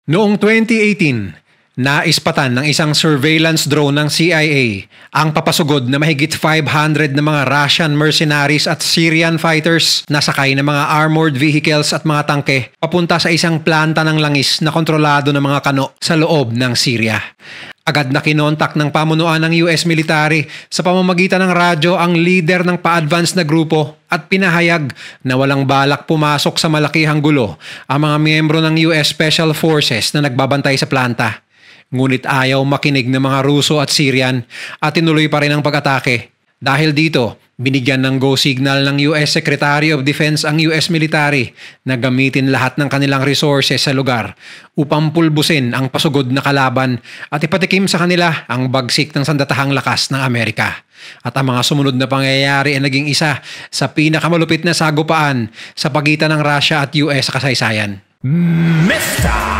Noong 2018, naispatan ng isang surveillance drone ng CIA ang papasugod na mahigit 500 na mga Russian mercenaries at Syrian fighters na sakay ng mga armored vehicles at mga tangke papunta sa isang planta ng langis na kontrolado ng mga kano sa loob ng Syria. Agad na kinontak ng pamunuan ng US military sa pamamagitan ng radyo ang leader ng pa-advance na grupo at pinahayag na walang balak pumasok sa malakihang gulo ang mga miyembro ng US Special Forces na nagbabantay sa planta. Ngunit ayaw makinig ng mga Ruso at Syrian at tinuloy pa rin ang pag-atake. Dahil dito, binigyan ng go signal ng US Secretary of Defense ang US military na gamitin lahat ng kanilang resources sa lugar upang pulbusin ang pasugod na kalaban at ipatikim sa kanila ang bagsik ng sandatahang lakas ng Amerika. At ang mga sumunod na pangyayari ay naging isa sa pinakamalupit na sagupaan sa pagitan ng Russia at US sa kasaysayan. Mr.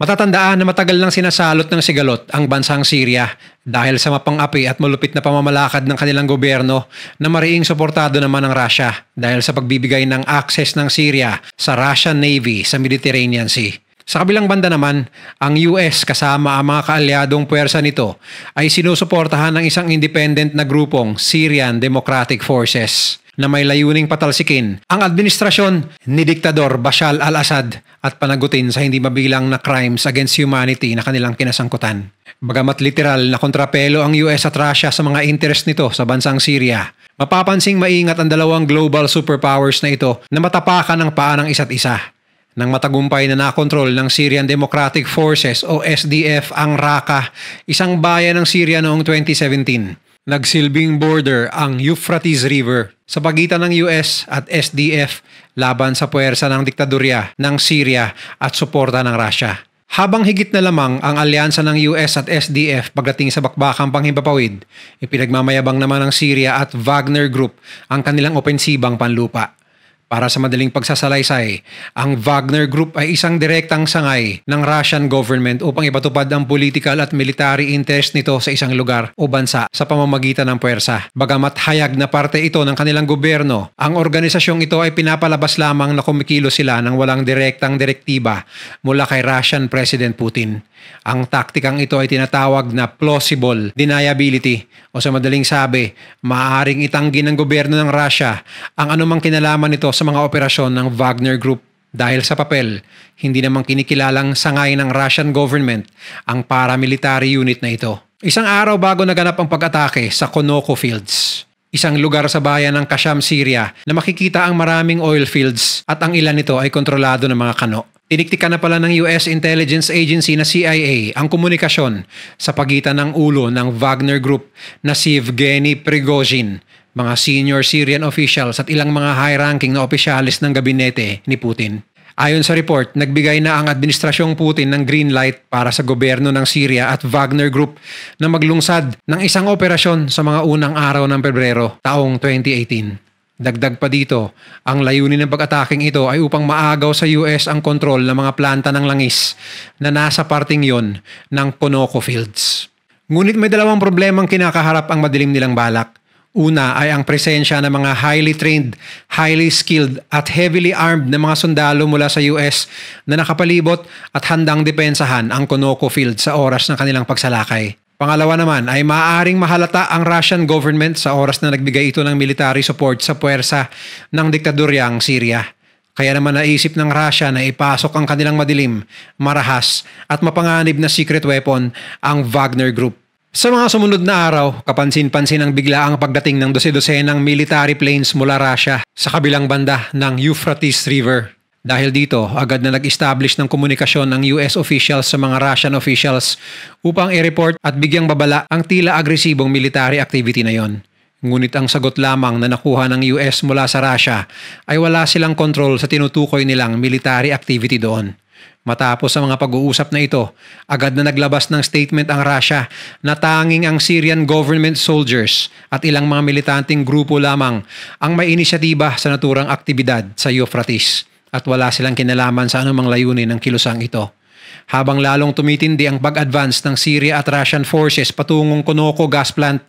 Matatandaan na matagal nang sinasalot ng sigalot ang bansang Syria dahil sa mapang-api at malupit na pamamalakad ng kanilang gobyerno na mariing suportado naman ng Russia dahil sa pagbibigay ng access ng Syria sa Russian Navy sa Mediterranean Sea. Sa kabilang banda naman, ang US kasama ang mga kaalyadong puwersa nito ay sinusuportahan ng isang independent na grupong Syrian Democratic Forces na may layuning patalsikin ang administrasyon ni Diktador Bashar al-Assad at panagutin sa hindi mabilang na crimes against humanity na kanilang kinasangkutan. Bagamat literal na kontrapelo ang US at Russia sa mga interest nito sa bansang Syria, mapapansing maingat ang dalawang global superpowers na ito na matapakan ang paa ng isa't isa. Nang matagumpay na nakontrol ng Syrian Democratic Forces o SDF ang Raqqa, isang bayan ng Syria noong 2017. Nagsilbing border ang Euphrates River sa pagitan ng US at SDF laban sa puwersa ng diktadorya ng Syria at suporta ng Russia. Habang higit na lamang ang alyansa ng US at SDF pagdating sa bakbakang panghimpapawid, ipinagmamayabang naman ng Syria at Wagner Group ang kanilang opensibang panlupa. Para sa madaling pagsasalaysay, ang Wagner Group ay isang direktang sangay ng Russian government upang ipatupad ang political at military interest nito sa isang lugar o bansa sa pamamagitan ng puwersa. Bagamat hayag na parte ito ng kanilang gobyerno, ang organisasyong ito ay pinapalabas lamang na kumikilos sila ng walang direktang direktiba mula kay Russian President Putin. Ang taktikang ito ay tinatawag na plausible deniability o sa madaling sabi, maaaring itanggi ng gobyerno ng Russia ang anumang kinalaman nito sa mga operasyon ng Wagner Group dahil sa papel, hindi namang kinikilalang sangay ng Russian government ang paramilitary unit na ito. Isang araw bago naganap ang pag-atake sa Konoko Fields, isang lugar sa bayan ng Kasham, Syria na makikita ang maraming oil fields at ang ilan nito ay kontrolado ng mga kano. Tiniktikan na pala ng US Intelligence Agency na CIA ang komunikasyon sa pagitan ng ulo ng Wagner Group na si Yevgeny Prigozhin, mga senior Syrian officials at ilang mga high-ranking na opisyalis ng gabinete ni Putin. Ayon sa report, nagbigay na ang administrasyong Putin ng green light para sa gobyerno ng Syria at Wagner Group na maglungsad ng isang operasyon sa mga unang araw ng Pebrero taong 2018. Dagdag pa dito, ang layunin ng pag-ataking ito ay upang maagaw sa US ang kontrol ng mga planta ng langis na nasa parting yon ng Konoko Fields. Ngunit may dalawang problemang kinakaharap ang madilim nilang balak. Una ay ang presensya ng mga highly trained, highly skilled at heavily armed na mga sundalo mula sa US na nakapalibot at handang depensahan ang Konoko Fields sa oras ng kanilang pagsalakay. Pangalawa naman ay maaaring mahalata ang Russian government sa oras na nagbigay ito ng military support sa puwersa ng diktadoryang Syria. Kaya naman naisip ng Russia na ipasok ang kanilang madilim, marahas at mapanganib na secret weapon ang Wagner Group. Sa mga sumunod na araw, kapansin-pansin ang biglaang pagdating ng dose-dosenang military planes mula Russia sa kabilang banda ng Euphrates River. Dahil dito, agad na nag-establish ng komunikasyon ng US officials sa mga Russian officials upang i-report at bigyang babala ang tila agresibong military activity na yon. Ngunit ang sagot lamang na nakuha ng US mula sa Russia ay wala silang kontrol sa tinutukoy nilang military activity doon. Matapos ang mga pag-uusap na ito, agad na naglabas ng statement ang Russia na tanging ang Syrian government soldiers at ilang mga militanteng grupo lamang ang may inisyatiba sa naturang aktibidad sa Euphrates. At wala silang kinalaman sa anumang layunin ng kilusang ito. Habang lalong tumitindi ang pag-advance ng Syria at Russian forces patungong Konoko gas plant,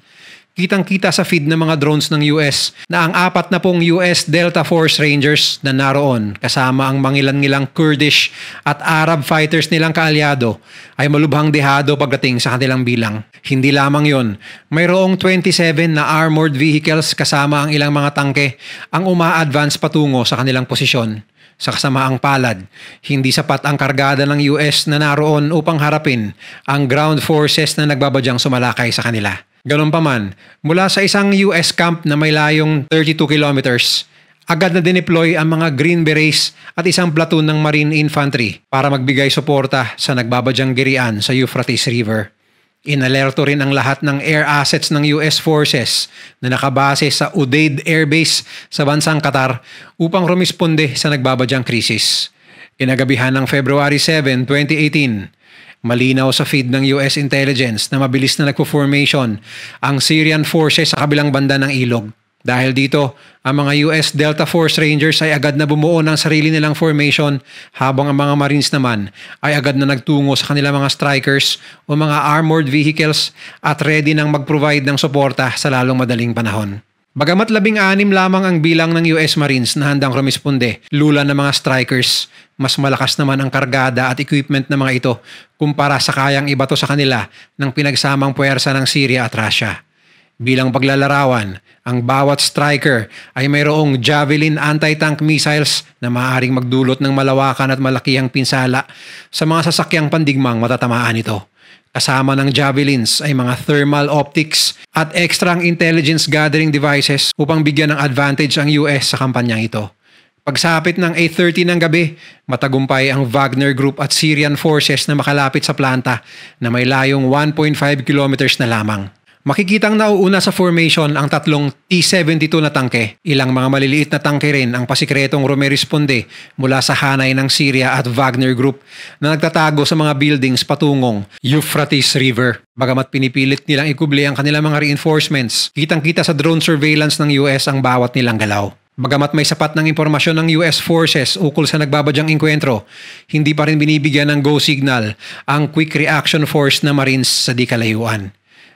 Kitang-kita sa feed ng mga drones ng US na ang 40 US Delta Force Rangers na naroon kasama ang mangilan-ngilang Kurdish at Arab fighters nilang kaalyado ay malubhang dehado pagdating sa kanilang bilang. Hindi lamang yon, mayroong 27 na armored vehicles kasama ang ilang mga tangke ang uma-advance patungo sa kanilang posisyon. Sa kasamaang palad, hindi sapat ang kargada ng US na naroon upang harapin ang ground forces na nagbabadyang sumalakay sa kanila. Ganun pa man, mula sa isang US camp na may layong 32 kilometers, agad na dineploy ang mga Green Berets at isang platoon ng Marine Infantry para magbigay suporta sa nagbabadyang girian sa Euphrates River. Inalerto rin ang lahat ng air assets ng US forces na nakabase sa Udeid Air Base sa bansang Qatar upang rumisponde sa nagbabadyang krisis. Kinagabihan ng February 7, 2018, malinaw sa feed ng US intelligence na mabilis na nagpo-formation ang Syrian forces sa kabilang banda ng ilog. Dahil dito, ang mga US Delta Force Rangers ay agad na bumuo ng sarili nilang formation habang ang mga Marines naman ay agad na nagtungo sa kanilang mga strikers o mga armored vehicles at ready nang mag-provide ng suporta sa lalong madaling panahon. Bagamat 16 lamang ang bilang ng US Marines na handang rumisponde, lula ng mga strikers, mas malakas naman ang kargada at equipment ng mga ito kumpara sa kayang ibato sa kanila ng pinagsamang puwersa ng Syria at Russia. Bilang paglalarawan, ang bawat striker ay mayroong Javelin anti-tank missiles na maaaring magdulot ng malawakan at malakihang pinsala sa mga sasakyang pandigmang matatamaan ito. Kasama ng Javelins ay mga thermal optics at extra intelligence gathering devices upang bigyan ng advantage ang US sa kampanyang ito. Pagsapit ng 8:30 ng gabi, matagumpay ang Wagner Group at Syrian forces na makalapit sa planta na may layong 1.5 kilometers na lamang. Makikitang nauuna sa formation ang tatlong T-72 na tangke. Ilang mga maliliit na tangke rin ang pasikretong rumeresponde mula sa hanay ng Syria at Wagner Group na nagtatago sa mga buildings patungong Euphrates River. Bagamat pinipilit nilang ikubli ang kanilang mga reinforcements, kitang-kita sa drone surveillance ng US ang bawat nilang galaw. Bagamat may sapat ng impormasyon ng US forces ukol sa nagbabadyang engkwentro, hindi pa rin binibigyan ng go signal ang Quick Reaction Force na Marines sa di kalayuan.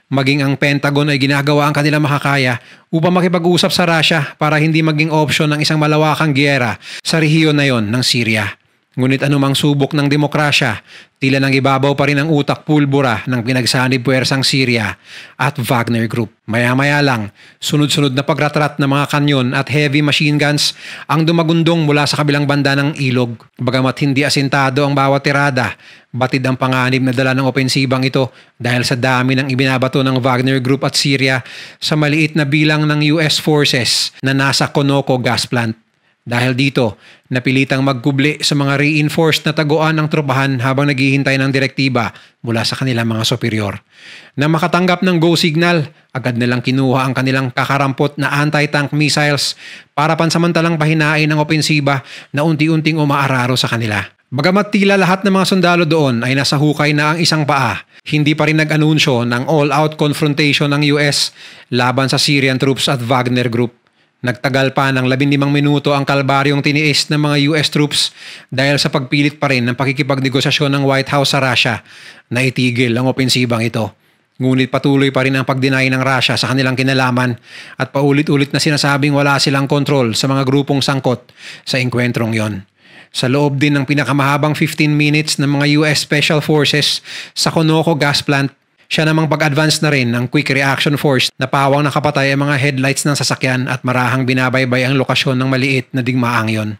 Maging ang Pentagon ay ginagawa ang kanilang makakaya upang makipag-usap sa Russia para hindi maging opsyon ng isang malawakang giyera sa rehiyon na yon ng Syria. Ngunit anumang subok ng demokrasya, tila nang ibabaw pa rin ang utak pulbura ng pinagsanib puwersang Syria at Wagner Group. Maya-maya lang, sunod-sunod na pagratrat ng mga kanyon at heavy machine guns ang dumagundong mula sa kabilang banda ng ilog. Bagamat hindi asintado ang bawat tirada, batid ang panganib na dala ng opensibang ito dahil sa dami ng ibinabato ng Wagner Group at Syria sa maliit na bilang ng US forces na nasa Konoko gas plant. Dahil dito, napilitang magkubli sa mga reinforced na taguan ng tropahan habang naghihintay ng direktiba mula sa kanilang mga superior. Nang makatanggap ng go signal, agad nilang kinuha ang kanilang kakarampot na anti-tank missiles para pansamantalang pahinain ang opensiba na unti-unting umaararo sa kanila. Bagamat tila lahat ng mga sundalo doon ay nasa hukay na ang isang paa, hindi pa rin nag-anunsyo ng all-out confrontation ng US laban sa Syrian troops at Wagner Group. Nagtagal pa ng 15 minuto ang kalbaryong tiniis ng mga US troops dahil sa pagpilit pa rin ng pakikipagnegosasyon ng White House sa Russia na itigil ang opensibang ito. Ngunit patuloy pa rin ang pagdinay ng Russia sa kanilang kinalaman at paulit-ulit na sinasabing wala silang kontrol sa mga grupong sangkot sa engkwentrong yon. Sa loob din ng pinakamahabang 15 minutes ng mga US Special Forces sa Konoko gas plant, siya namang pag-advance na rin ng Quick Reaction Force na pawang nakapatay ang mga headlights ng sasakyan at marahang binabaybay ang lokasyon ng maliit na digmaang yon.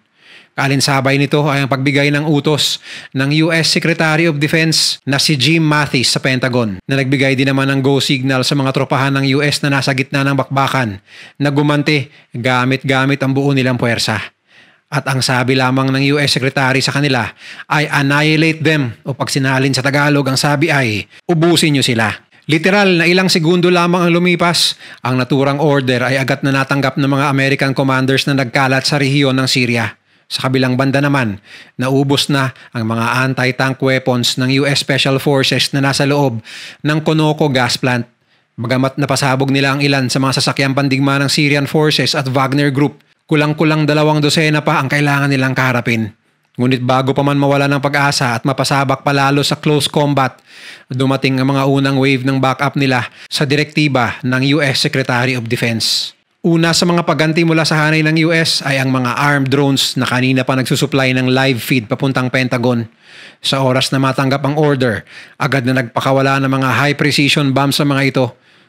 Kaalinsabay nito ay ang pagbigay ng utos ng US Secretary of Defense na si Jim Mattis sa Pentagon na nagbigay din naman ng go signal sa mga tropahan ng US na nasa gitna ng bakbakan na gumanti gamit-gamit ang buo nilang puwersa. At ang sabi lamang ng US Secretary sa kanila ay annihilate them o pag sinalin sa Tagalog ang sabi ay ubusin nyo sila. Literal na ilang segundo lamang ang lumipas, ang naturang order ay agad na natanggap ng mga American commanders na nagkalat sa rehiyon ng Syria. Sa kabilang banda naman, naubos na ang mga anti-tank weapons ng US Special Forces na nasa loob ng Konoko gas plant. Bagamat napasabog nila ang ilan sa mga sasakyang pandigma ng Syrian forces at Wagner Group, kulang-kulang 2 dosena pa ang kailangan nilang kaharapin. Ngunit bago pa man mawala ng pag-asa at mapasabak palalo sa close combat, dumating ang mga unang wave ng backup nila sa direktiba ng US Secretary of Defense. Una sa mga pagganti mula sa hanay ng US ay ang mga armed drones na kanina pa nagsusupply ng live feed papuntang Pentagon. Sa oras na matanggap ang order, agad na nagpakawala ng mga high precision bombs sa mga ito.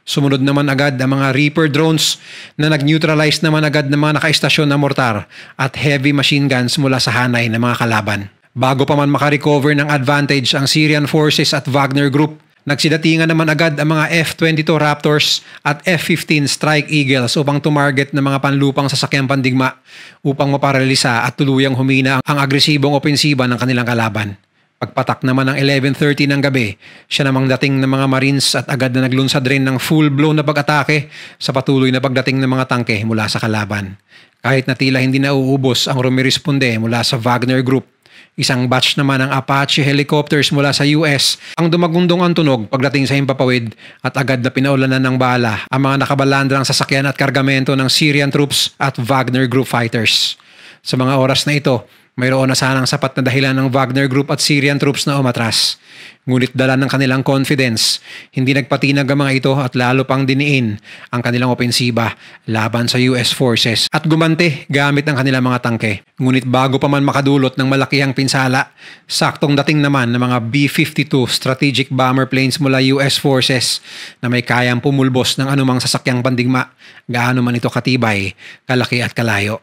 Sumunod naman agad ang mga Reaper drones na nag-neutralize naman agad ng mga nakaistasyon na mortar at heavy machine guns mula sa hanay ng mga kalaban. Bago pa man makarecover ng advantage ang Syrian forces at Wagner Group, nagsidatingan naman agad ang mga F-22 Raptors at F-15 Strike Eagles upang tumarget ng mga panlupang sasakyang pandigma upang maparalisa at tuluyang humina ang agresibong opensiba ng kanilang kalaban. Pagpatak naman ng 11:30 ng gabi, siya namang dating ng mga Marines at agad na naglunsad rin ng full-blown na pag-atake sa patuloy na pagdating ng mga tangke mula sa kalaban. Kahit na tila hindi na uubos ang rumiresponde mula sa Wagner Group, isang batch naman ng Apache helicopters mula sa US ang dumagundong ang tunog pagdating sa himpapawid at agad na pinaulanan ng bala ang mga nakabalandrang sasakyan at kargamento ng Syrian troops at Wagner Group fighters. Sa mga oras na ito, mayroon na sanang sapat na dahilan ng Wagner Group at Syrian troops na umatras. Ngunit dala ng kanilang confidence, hindi nagpatinag ang mga ito at lalo pang diniin ang kanilang opensiba laban sa US forces at gumante gamit ang kanilang mga tangke. Ngunit bago pa man makadulot ng malakihang pinsala, saktong dating naman ng mga B-52 strategic bomber planes mula US forces na may kayang pumulbos ng anumang sasakyang pandigma, gaano man ito katibay, kalaki at kalayo.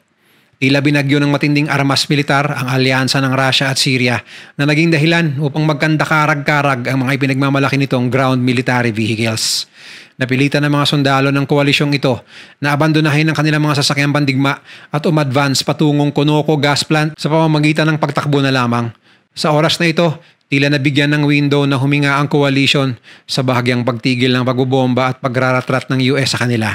Tila binagyo ng matinding armas militar ang alyansa ng Russia at Syria na naging dahilan upang magkandakarag-karag ang mga ipinagmamalaki nitong ground military vehicles. Napilitan ng mga sundalo ng koalisyong ito na abandonahin ang kanilang mga sasakyang pandigma at umadvance patungong Conoco gas plant sa pamamagitan ng pagtakbo na lamang. Sa oras na ito, tila nabigyan ng window na huminga ang coalition sa bahagyang pagtigil ng pagbobomba at pagraratrat ng US sa kanila.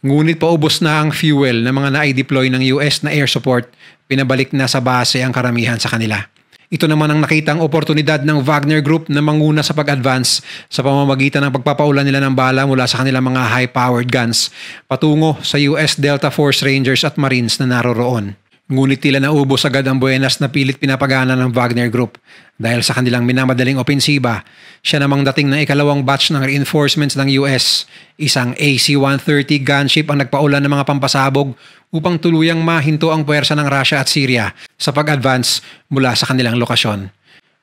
Ngunit paubos na ang fuel ng mga na-deploy ng US na air support, pinabalik na sa base ang karamihan sa kanila. Ito naman ang nakitang oportunidad ng Wagner Group na manguna sa pag-advance sa pamamagitan ng pagpapaulan nila ng bala mula sa kanilang mga high-powered guns patungo sa US Delta Force Rangers at Marines na naroroon. Ngunit tila naubos agad ang buenas na pilit pinapagana ng Wagner Group dahil sa kanilang minamadaling opensiba. Siya namang dating ng ikalawang batch ng reinforcements ng US, isang AC-130 gunship ang nagpaulan ng mga pampasabog upang tuluyang mahinto ang puwersa ng Russia at Syria sa pag-advance mula sa kanilang lokasyon.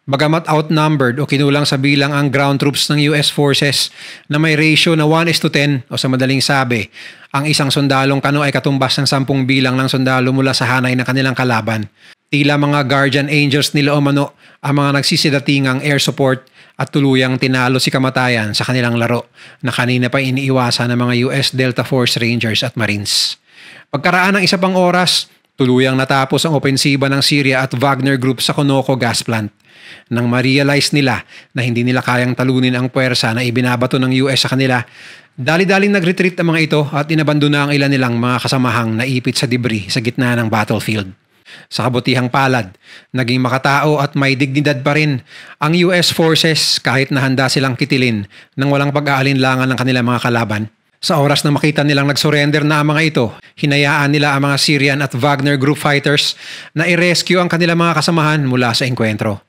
Bagamat outnumbered o kinulang sa bilang ang ground troops ng US forces na may ratio na 1:10 o sa madaling sabi, ang isang sundalong kano ay katumbas ng 10 bilang ng sundalo mula sa hanay ng kanilang kalaban. Tila mga guardian angels nila o mano ang mga nagsisidatingang air support at tuluyang tinalo si kamatayan sa kanilang laro na kanina pa iniiwasan ng mga US Delta Force Rangers at Marines. Pagkaraan ng isa pang oras, tuluyang natapos ang opensiba ng Syria at Wagner Group sa Conoco gas plant. Nang ma-realize nila na hindi nila kayang talunin ang puwersa na ibinabato ng US sa kanila, dali-daling nag-retreat ang mga ito at inabandona ang ilan nilang mga kasamahang naipit sa debris sa gitna ng battlefield. Sa kabutihang palad, naging makatao at may dignidad pa rin ang US forces kahit na handa silang kitilin nang walang pag-aalinlangan ng kanilang mga kalaban. Sa oras na makita nilang nag-surrender na ang mga ito, hinayaan nila ang mga Syrian at Wagner Group fighters na i-rescue ang kanilang mga kasamahan mula sa engkwentro.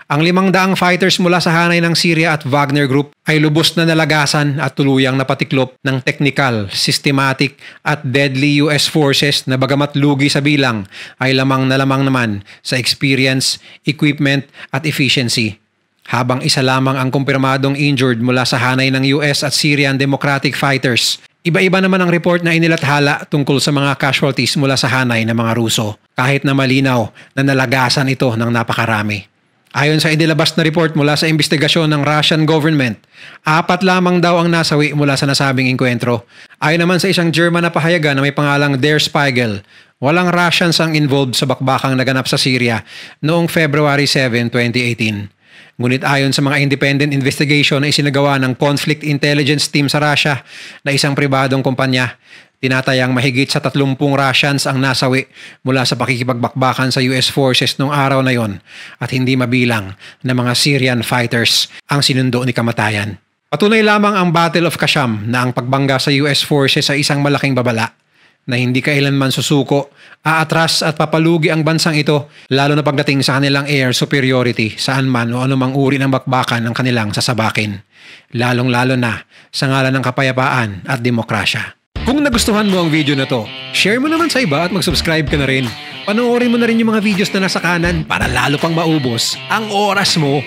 Ang 500 fighters mula sa hanay ng Syria at Wagner Group ay lubos na nalagasan at tuluyang napatiklop ng technical, systematic at deadly US forces na bagamat lugi sa bilang ay lamang na lamang naman sa experience, equipment at efficiency. Habang isa lamang ang kumpirmadong injured mula sa hanay ng US at Syrian Democratic fighters. Iba-iba naman ang report na inilathala tungkol sa mga casualties mula sa hanay ng mga Ruso, kahit na malinaw na nalagasan ito ng napakarami. Ayon sa inilabas na report mula sa investigasyon ng Russian government, 4 lamang daw ang nasawi mula sa nasabing engkwentro. Ayon naman sa isang German na pahayagan na may pangalang Der Spiegel, walang Russians ang involved sa bakbakang naganap sa Syria noong February 7, 2018. Ngunit ayon sa mga independent investigation na isinagawa ng Conflict Intelligence Team sa Russia na isang pribadong kumpanya, tinatayang mahigit sa 30 Russians ang nasawi mula sa pakikipagbakbakan sa US forces noong araw na yon at hindi mabilang na mga Syrian fighters ang sinundo ni kamatayan. Patunay lamang ang Battle of Kasham na ang pagbangga sa US forces ay isang malaking babala. na hindi kailanman susuko, aatras at papalugi ang bansang ito lalo na pagdating sa kanilang air superiority saan man o anumang uri ng bakbakan ng kanilang sasabakin. Lalong-lalo na sa ngalan ng kapayapaan at demokrasya. Kung nagustuhan mo ang video na to, share mo naman sa iba at mag-subscribe ka na rin. Panoorin mo na rin yung mga videos na nasa kanan para lalo pang maubos ang oras mo.